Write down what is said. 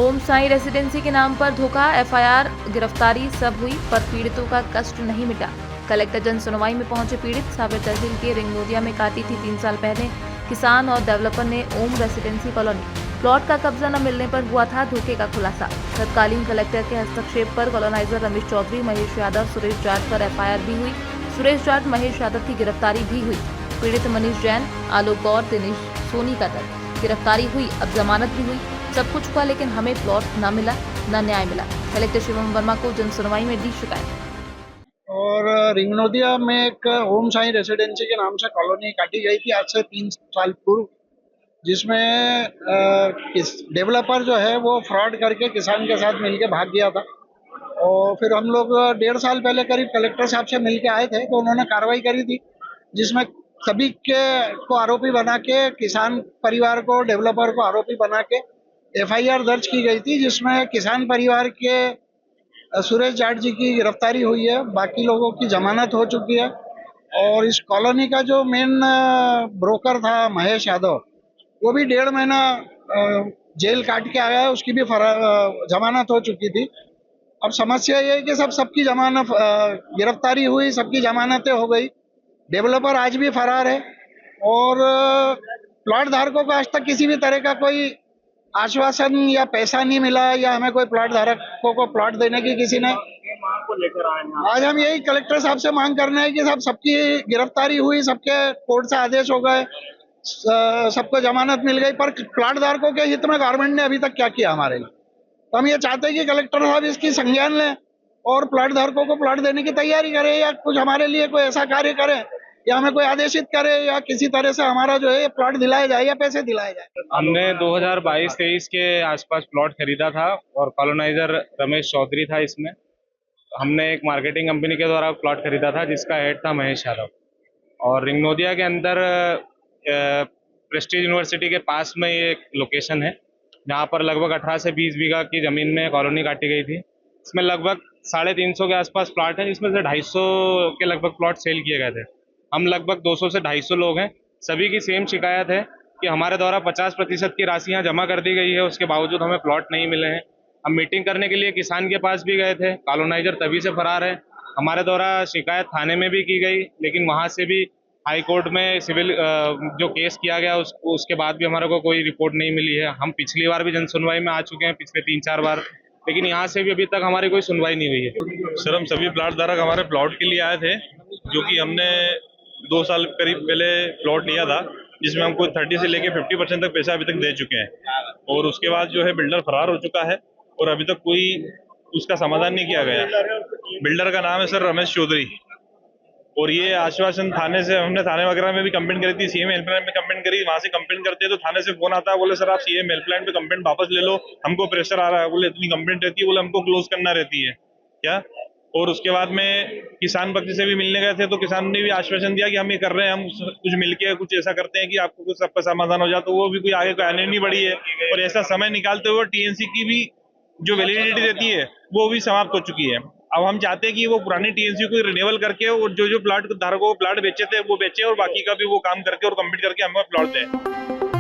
ओम Sai residency के नाम पर धोखा, एफआईआर, गिरफ्तारी सब हुई पर पीड़ितों का कष्ट नहीं मिटा। कलेक्टर जन सुनवाई में पहुंचे पीड़ित। सावेर तहसील के रिंगनोदिया में काटी थी 3 साल पहले किसान और डेवलपर ने ओम रेसिडेंसी कॉलोनी। प्लॉट का कब्जा न मिलने पर हुआ था धोखे का खुलासा। तत्कालीन कलेक्टर के हस्तक्षेप पर कॉलोनाइजर रमेश चौधरी, महेश यादव, सुरेश जाट पर एफआईआर भी हुई। सुरेश जाट, महेश यादव की गिरफ्तारी भी हुई। पीड़ित मनीष जैन, आलोक गौर, दिनेश सोनी का दल गिरफ्तारी हुई। अब जमानत भी हुई। सब कुछ हुआ लेकिन हमें प्लॉट न मिला, न न्याय मिला। कलेक्टर शिवम वर्मा को जन सुनवाई में दी शिकायत। और रिंगनोदिया में एक ओम साई रेसिडेंसी के नाम से कॉलोनी काटी गई थी आज से 3 साल पूर्व, जिसमें डेवलपर जो है वो फ्रॉड करके किसान के साथ मिलके भाग गया था। और फिर हम लोग 1.5 साल पहले करीब कलेक्टर साहब से मिलके आए थे, तो उन्होंने कार्रवाई करी थी जिसमें सभी के को आरोपी बना के, किसान परिवार को, डेवलपर को आरोपी बना के एफआईआर दर्ज की गई थी, जिसमें किसान परिवार के सुरेश जाट जी की गिरफ्तारी हुई है, बाकी लोगों की जमानत हो चुकी है। और इस कॉलोनी का जो मेन ब्रोकर था महेश यादव, वो भी 1.5 महीना जेल काट के आया है, उसकी भी जमानत हो चुकी थी। अब समस्या ये है कि सबकी जमानत, गिरफ्तारी हुई, सबकी जमानतें हो गई, डेवलपर आज भी फरार है। और प्लॉट धारकों को आज तक किसी भी तरह का कोई आश्वासन या पैसा नहीं मिला, या हमें कोई प्लॉट धारकों को प्लॉट देने की किसी ने आज हम यही कलेक्टर साहब से मांग करना है कि साहब सबकी गिरफ्तारी हुई, सबके कोर्ट से आदेश हो गए, सबको जमानत मिल गई, पर प्लॉट धारकों के हित में गवर्नमेंट ने अभी तक क्या किया हमारे लिए। तो हम ये चाहते हैं कि कलेक्टर साहब इसकी संज्ञान लें और प्लॉट धारकों को प्लॉट देने की तैयारी करें, या कुछ हमारे लिए कोई ऐसा कार्य करें, या हमें कोई आदेशित करे, या किसी तरह से हमारा जो है प्लॉट दिलाया जाए या पैसे दिलाए जाए। हमने 2022-23 के आसपास प्लॉट खरीदा था और कॉलोनाइजर रमेश चौधरी था इसमें। हमने एक मार्केटिंग कंपनी के द्वारा प्लॉट खरीदा था जिसका हेड था महेश यादव। और रिंगनोदिया के अंदर प्रेस्टीज यूनिवर्सिटी के पास में ये एक लोकेशन है जहाँ पर लगभग 18 से 20 बीघा की ज़मीन में कॉलोनी काटी गई थी। इसमें लगभग 350 के आसपास प्लॉट है, जिसमें से 250 के लगभग प्लॉट सेल किए गए थे। हम लगभग 200 से 250 लोग हैं। सभी की सेम शिकायत है कि हमारे द्वारा 50% की राशि यहाँ जमा कर दी गई है, उसके बावजूद हमें प्लॉट नहीं मिले हैं। हम मीटिंग करने के लिए किसान के पास भी गए थे, कॉलोनाइजर तभी से फरार है। हमारे द्वारा शिकायत थाने में भी की गई, लेकिन वहाँ से भी हाई कोर्ट में सिविल जो केस किया गया उसके बाद भी हमारे को कोई रिपोर्ट नहीं मिली है। हम पिछली बार भी जन सुनवाई में आ चुके हैं, पिछले 3-4 बार, लेकिन यहाँ से भी अभी तक हमारी कोई सुनवाई नहीं हुई है। सर, हम सभी प्लॉट धारक हमारे प्लॉट के लिए आए थे, जो कि हमने 2 साल करीब पहले प्लॉट लिया था, जिसमें हमको 30 से लेके 50% तक पैसा अभी तक दे चुके हैं। और उसके बाद जो है बिल्डर फरार हो चुका है और अभी तक कोई उसका समाधान नहीं किया गया। बिल्डर का नाम है सर रमेश चौधरी। और ये आश्वासन थाने से, हमने थाने वगैरह में भी कंप्लेंट करी थी, सीएम हेल्पलाइन में कंप्लेंट करी। वहां से कंप्लेंट करते हैं तो थाने से फोन आता है, बोले सर आप सीएम हेल्पलाइन पे कंप्लेंट वापस ले लो, हमको प्रेशर आ रहा है। बोले इतनी कंप्लेंट रहती है, बोले हमको क्लोज करना रहती है क्या। और उसके बाद में किसान पक्ष से भी मिलने गए थे, तो किसान ने भी आश्वासन दिया कि हम ये कर रहे हैं, हम कुछ मिलके कुछ ऐसा करते हैं कि आपको कुछ सबका समाधान हो जाए। तो वो भी कोई आगे कोई आने नहीं बढ़ी है। और ऐसा समय निकालते हुए टीएनसी की भी जो वैलिडिटी रहती है वो भी समाप्त हो चुकी है। अब हम चाहते हैं कि वो पुरानी टीएनसी को रिन्यूअल करके और जो प्लाट धारकों को प्लाट बेचे थे वो बेचे, और बाकी का भी वो काम करके और कंप्लीट करके हमें प्लॉट दें।